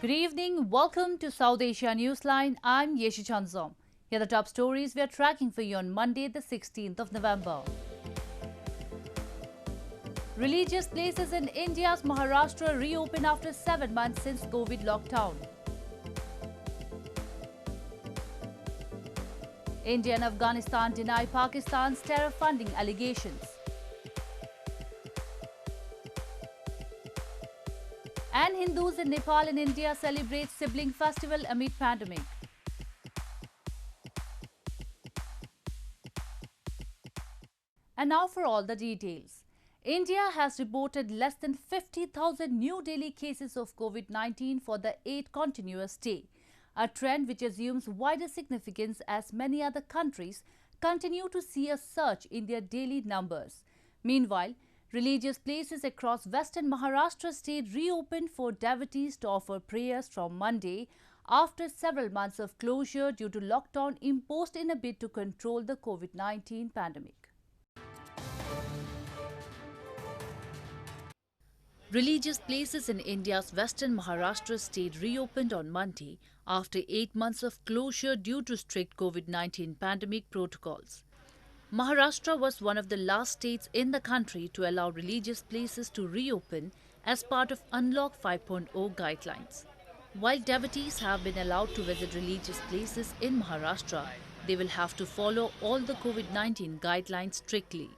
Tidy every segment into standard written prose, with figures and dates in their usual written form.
Good evening. Welcome to South Asia Newsline. I'm Yeshi Chanzom. Here are the top stories we are tracking for you on Monday, the 16th of November. Religious places in India's Maharashtra reopen after 7 months since COVID lockdown. India and Afghanistan deny Pakistan's terror funding allegations. And Hindus in Nepal and India celebrate sibling festival amid pandemic. And now for all the details. India has reported less than 50,000 new daily cases of COVID-19 for the 8th continuous day, a trend which assumes wider significance as many other countries continue to see a surge in their daily numbers. Meanwhile, religious places across western Maharashtra state reopened for devotees to offer prayers from Monday after several months of closure due to lockdown imposed in a bid to control the COVID-19 pandemic. Religious places in India's western Maharashtra state reopened on Monday after 8 months of closure due to strict COVID-19 pandemic protocols. Maharashtra was one of the last states in the country to allow religious places to reopen as part of Unlock 5.0 guidelines. While devotees have been allowed to visit religious places in Maharashtra, they will have to follow all the COVID-19 guidelines strictly.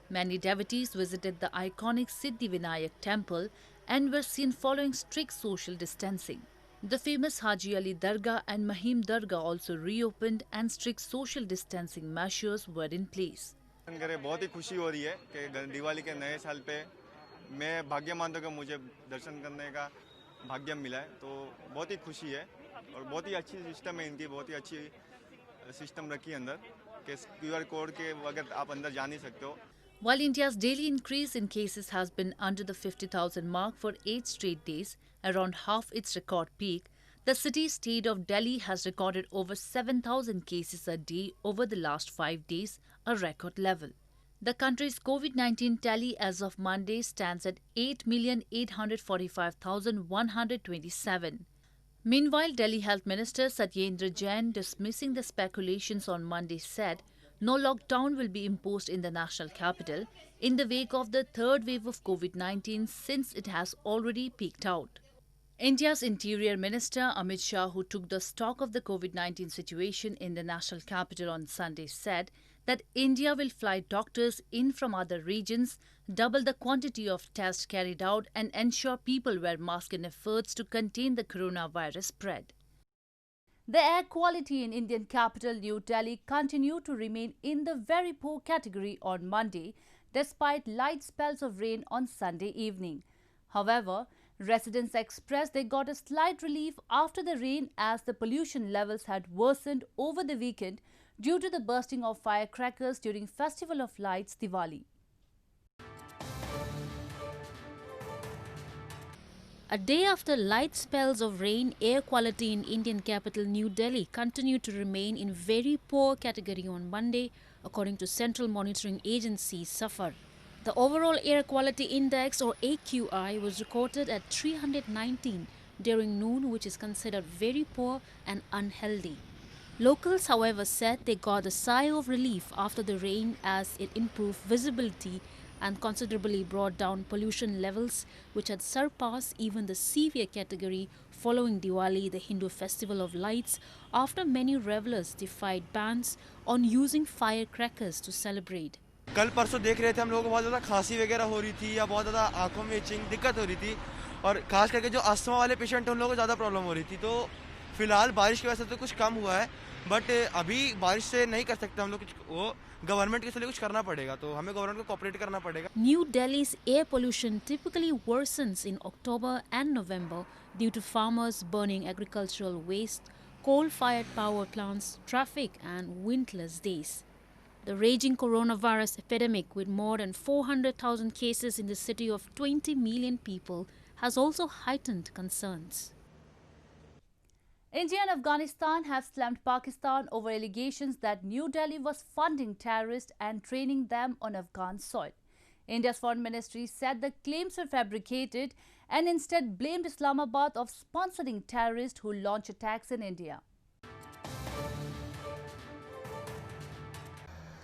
Many devotees visited the iconic Siddhivinayak temple and were seen following strict social distancing. The famous Haji Ali Dargah and Mahim Dargah also reopened and strict social distancing measures were in place. बहुत ही खुशी हो रही है कि दिवाली के नए साल पे मैं भाग्य मानता हूं कि मुझे दर्शन करने का भाग्य मिला है तो बहुत ही खुशी है और बहुत ही अच्छी सिस्टम है इनकी बहुत ही अच्छी सिस्टम रखी है अंदर कि क्यूआर कोड के बगैर आप अंदर जा नहीं सकते हो. While India's daily increase in cases has been under the 50,000 mark for 8 straight days, around half its record peak, the city-state of Delhi has recorded over 7,000 cases a day over the last 5 days, a record level. The country's COVID-19 tally as of Monday stands at 8,845,127. Meanwhile, Delhi Health Minister Satyendra Jain, dismissing the speculations on Monday, said no lockdown will be imposed in the national capital in the wake of the third wave of COVID-19 since it has already peaked out. India's Interior Minister Amit Shah, who took the stock of the COVID-19 situation in the national capital on Sunday, said that India will fly doctors in from other regions, double the quantity of tests carried out and ensure people wear masks in efforts to contain the coronavirus spread. The air quality in Indian capital New Delhi continued to remain in the very poor category on Monday, despite light spells of rain on Sunday evening. However, residents expressed they got a slight relief after the rain as the pollution levels had worsened over the weekend due to the bursting of firecrackers during Festival of Lights Diwali. A day after light spells of rain, air quality in Indian capital New Delhi continued to remain in very poor category on Monday, according to Central Monitoring Agency SAFAR. The overall air quality index or AQI was recorded at 319 during noon, which is considered very poor and unhealthy. Locals, however, said they got a sigh of relief after the rain as it improved visibility and considerably brought down pollution levels, which had surpassed even the severe category following Diwali, the Hindu festival of lights, after many revelers defied bans on using firecrackers to celebrate. कल परसों देख रहे थे हम लोगों को बहुत ज़्यादा खांसी वगैरह हो रही थी या बहुत ज़्यादा आंखों में इचिंग दिक्कत हो रही थी और खास करके जो अस्थमा वाले पेशेंट हैं उन लोगों को ज़्यादा प्रॉब्लम हो रही थी. तो फिलहाल बारिश की वजह से तो कुछ कम हुआ है, बट अभी बारिश से नहीं कर सकते हम लोग. वो गवर्नमेंट के लिए कुछ करना पड़ेगा, तो हमें गवर्नमेंट को कोऑपरेट करना पड़ेगा. New Delhi's air pollution typically worsens in October and November due to farmers burning agricultural waste, coal-fired power plants, traffic and windless days. The raging coronavirus epidemic, with more than 400,000 cases in the city of 20 million people, has also heightened concerns. India and Afghanistan have slammed Pakistan over allegations that New Delhi was funding terrorists and training them on Afghan soil. India's foreign ministry said the claims were fabricated and instead blamed Islamabad of sponsoring terrorists who launch attacks in India.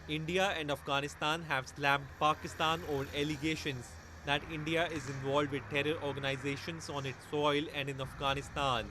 India and Afghanistan have slammed Pakistan over allegations that India is involved with terror organizations on its soil and in Afghanistan.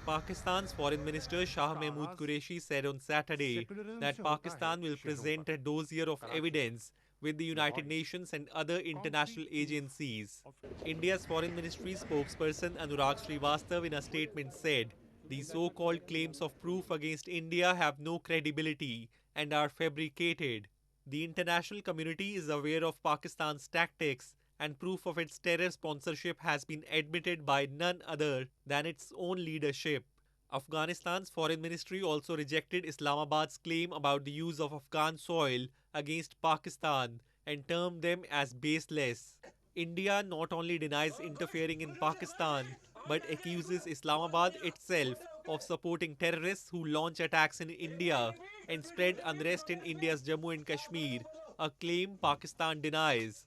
Pakistan's Foreign Minister Shah Mahmood Qureshi said on Saturday that Pakistan will present a dossier of evidence with the United Nations and other international agencies. India's Foreign Ministry spokesperson Anurag Srivastava in a statement said, "The so-called claims of proof against India have no credibility and are fabricated. The international community is aware of Pakistan's tactics and proof of its terror sponsorship has been admitted by none other than its own leadership." Afghanistan's foreign ministry also rejected Islamabad's claim about the use of Afghan soil against Pakistan and termed them as baseless. India not only denies interfering in Pakistan but accuses Islamabad itself of supporting terrorists who launch attacks in India and spread unrest in India's Jammu and Kashmir, a claim Pakistan denies.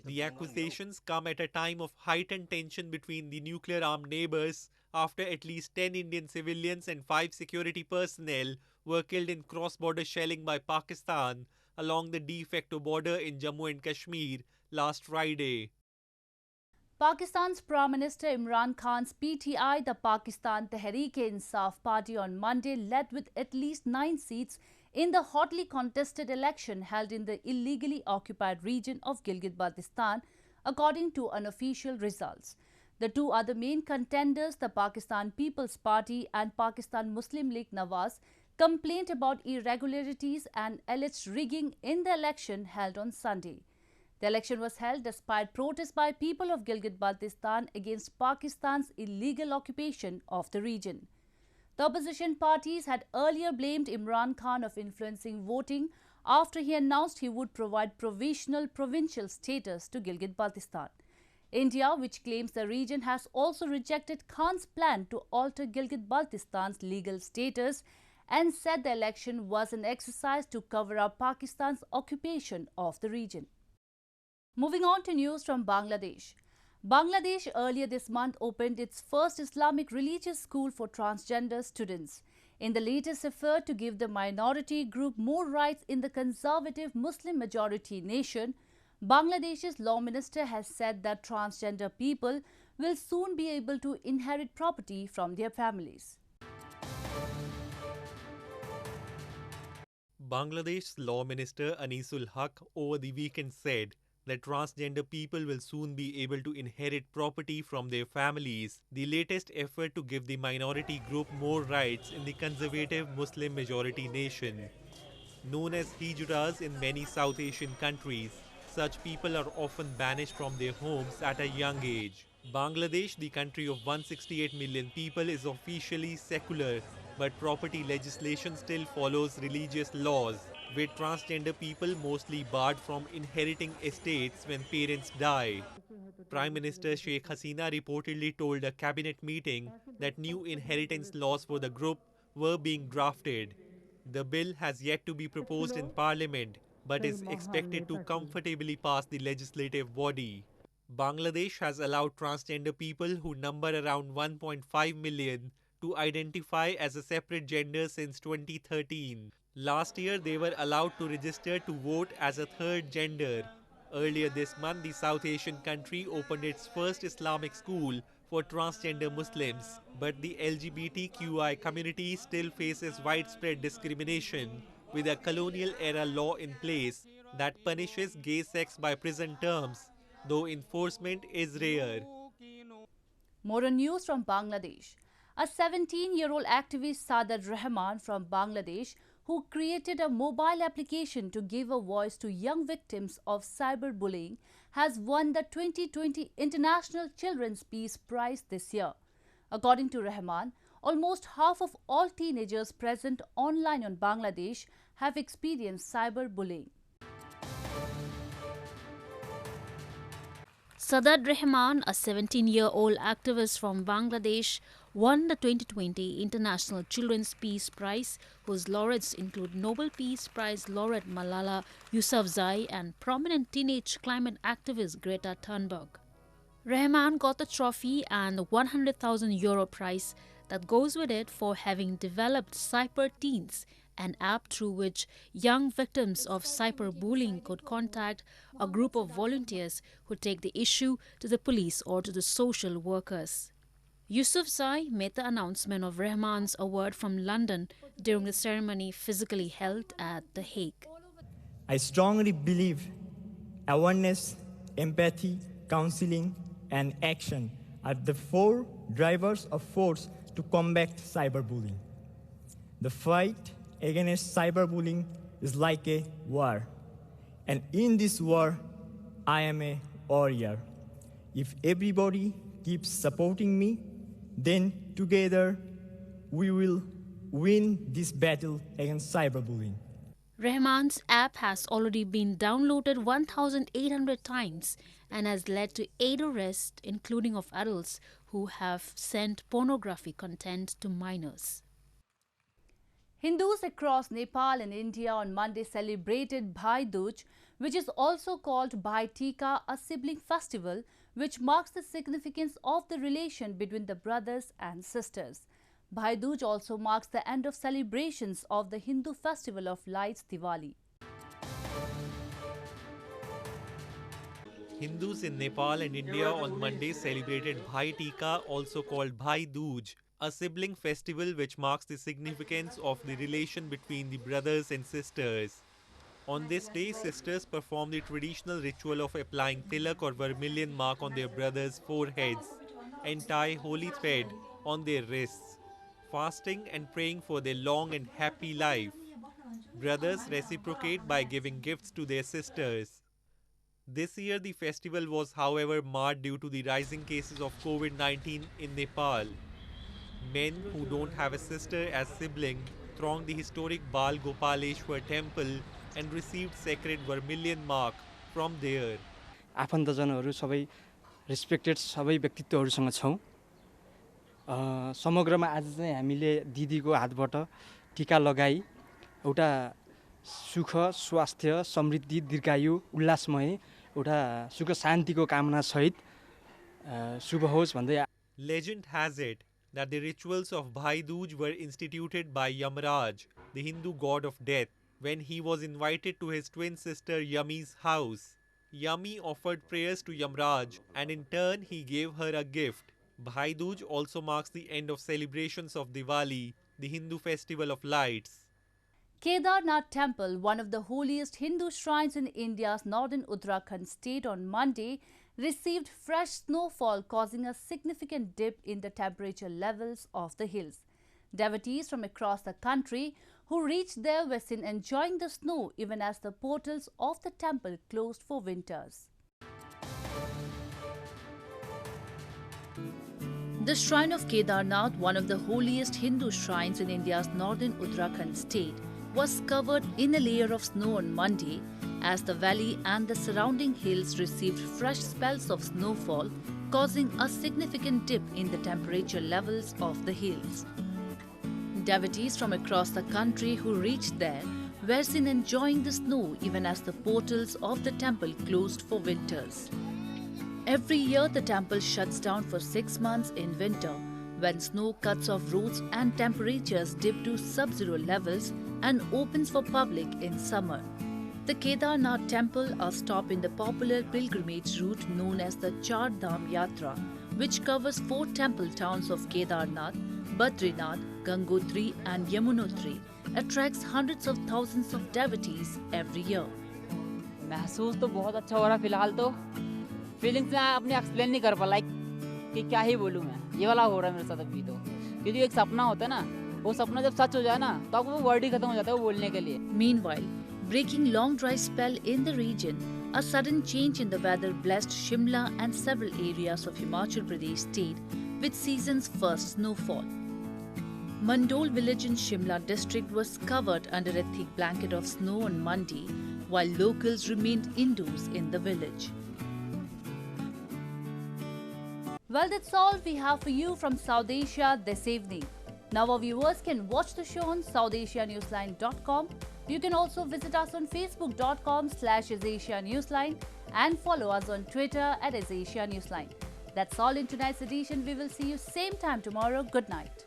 The accusations come at a time of heightened tension between the nuclear-armed neighbors after at least 10 Indian civilians and 5 security personnel were killed in cross-border shelling by Pakistan along the de facto border in Jammu and Kashmir last Friday. Pakistan's Prime Minister Imran Khan's PTI, the Pakistan Tehreek-e-Insaf Party, on Monday led with at least 9 seats in the hotly contested election held in the illegally occupied region of Gilgit-Baltistan, according to unofficial results. The two other main contenders, the Pakistan People's Party and Pakistan Muslim League Nawaz, complained about irregularities and alleged rigging in the election held on Sunday. The election was held despite protests by people of Gilgit-Baltistan against Pakistan's illegal occupation of the region. The opposition parties had earlier blamed Imran Khan of influencing voting after he announced he would provide provisional provincial status to Gilgit-Baltistan. India, which claims the region, has also rejected Khan's plan to alter Gilgit-Baltistan's legal status and said the election was an exercise to cover up Pakistan's occupation of the region. Moving on to news from Bangladesh. Bangladesh earlier this month opened its first Islamic religious school for transgender students. In the latest effort to give the minority group more rights in the conservative Muslim-majority nation, Bangladesh's law minister has said that transgender people will soon be able to inherit property from their families. Bangladesh's law minister Anisul Haq over the weekend said that transgender people will soon be able to inherit property from their families, the latest effort to give the minority group more rights in the conservative Muslim-majority nation. Known as hijuras in many South Asian countries, such people are often banished from their homes at a young age. Bangladesh, the country of 168 million people, is officially secular, but property legislation still follows religious laws, with transgender people mostly barred from inheriting estates when parents die. Prime Minister Sheikh Hasina reportedly told a cabinet meeting that new inheritance laws for the group were being drafted. The bill has yet to be proposed in Parliament, but is expected to comfortably pass the legislative body. Bangladesh has allowed transgender people who number around 1.5 million to identify as a separate gender since 2013. Last year, they were allowed to register to vote as a third gender. Earlier this month, the South Asian country opened its first Islamic school for transgender Muslims. But the LGBTQI community still faces widespread discrimination, with a colonial-era law in place that punishes gay sex by prison terms, though enforcement is rare. More on news from Bangladesh. A 17-year-old activist, Sadad Rahman from Bangladesh, who created a mobile application to give a voice to young victims of cyberbullying, has won the 2020 International Children's Peace Prize this year. According to Rahman, almost half of all teenagers present online on Bangladesh have experienced cyberbullying. Sadad Rahman, a 17-year-old activist from Bangladesh, won the 2020 International Children's Peace Prize, whose laureates include Nobel Peace Prize laureate Malala Yousafzai and prominent teenage climate activist Greta Thunberg. Rahman got the trophy and the €100,000 prize that goes with it for having developed Cyber Teens, an app through which young victims of cyberbullying could contact a group of volunteers who take the issue to the police or to the social workers. Yusuf Zai made the announcement of Rahman's award from London during the ceremony physically held at The Hague. I strongly believe awareness, empathy, counseling, and action are the four drivers of force to combat cyberbullying. The fight against cyberbullying is like a war, and in this war, I am a warrior. If everybody keeps supporting me, then together we will win this battle against cyberbullying. Rahman's app has already been downloaded 1,800 times and has led to 8 arrests, including of adults who have sent pornography content to minors. Hindus across Nepal and India on Monday celebrated Bhai Dooj, which is also called Bhai Tika, a sibling festival which marks the significance of the relation between the brothers and sisters. Bhai Dooj also marks the end of celebrations of the Hindu festival of lights Diwali. Hindus in Nepal and India on Monday celebrated Bhai Tika, also called Bhai Dooj, a sibling festival which marks the significance of the relation between the brothers and sisters. On this day, sisters perform the traditional ritual of applying tilak or vermilion mark on their brothers' foreheads and tie holy thread on their wrists, fasting and praying for their long and happy life. Brothers reciprocate by giving gifts to their sisters. This year, the festival was, however, marred due to the rising cases of COVID-19 in Nepal. Men who don't have a sister as sibling thronged the historic Bal Gopaleshwar temple and received sacred vermilion mark from there. आफन्तजनहरू सबै respected सबै व्यक्तित्वहरूसँग छौं। समग्रमा आज चाहिँ हामीले दिदीको हातबाट टीका लगाई एउटा सुख, स्वास्थ्य, समृद्धि, दीर्घायु, उल्लासमय एउटा सुख शान्तिको कामना सहित शुभ होस् भन्दै. Legend has it that the rituals of Bhai Dooj were instituted by Yamraj, the Hindu god of death, when he was invited to his twin sister Yami's house. Yami offered prayers to Yamraj and in turn he gave her a gift. Bhai Dooj also marks the end of celebrations of Diwali, the Hindu festival of lights. Kedarnath Temple, one of the holiest Hindu shrines in India's northern Uttarakhand state, on Monday received fresh snowfall, causing a significant dip in the temperature levels of the hills. Devotees from across the country who reached there were seen enjoying the snow even as the portals of the temple closed for winters. The shrine of Kedarnath, one of the holiest Hindu shrines in India's northern Uttarakhand state, was covered in a layer of snow on Monday as the valley and the surrounding hills received fresh spells of snowfall, causing a significant dip in the temperature levels of the hills. Devotees from across the country who reached there were seen enjoying the snow even as the portals of the temple closed for winters. Every year the temple shuts down for 6 months in winter when snow cuts off roads and temperatures dip to sub-zero levels and opens for public in summer. The Kedarnath temple, a stop in the popular pilgrimage route known as the Char Dham Yatra, which covers 4 temple towns of Kedarnath, Badrinath, Gangotri and Yamunotri, attracts hundreds of thousands of devotees every year. महसूस तो बहुत अच्छा हो रहा फिलहाल तो feelings मैं अपने एक्सप्लेन नहीं कर पा लाइक कि क्या ही बोलूँ मैं ये वाला हो रहा है मेरे साथ अभी तो क्योंकि एक सपना होता है ना वो सपना जब सच हो जाए ना तो वो वर्ड ही खत्म हो जाता है वो बोलने के लिए. Meanwhile, breaking long dry spell in the region, a sudden change in the weather blessed Shimla and several areas of Himachal Pradesh state with season's first snowfall. Mandol village in Shimla district was covered under a thick blanket of snow on Monday, while locals remained indoors in the village. Well, that's all we have for you from South Asia this evening. Now our viewers can watch the show on SouthAsiaNewsline.com. You can also visit us on Facebook.com/AsAsiaNewsline and follow us on Twitter @AsAsiaNewsline. That's all in tonight's edition. We will see you same time tomorrow. Good night.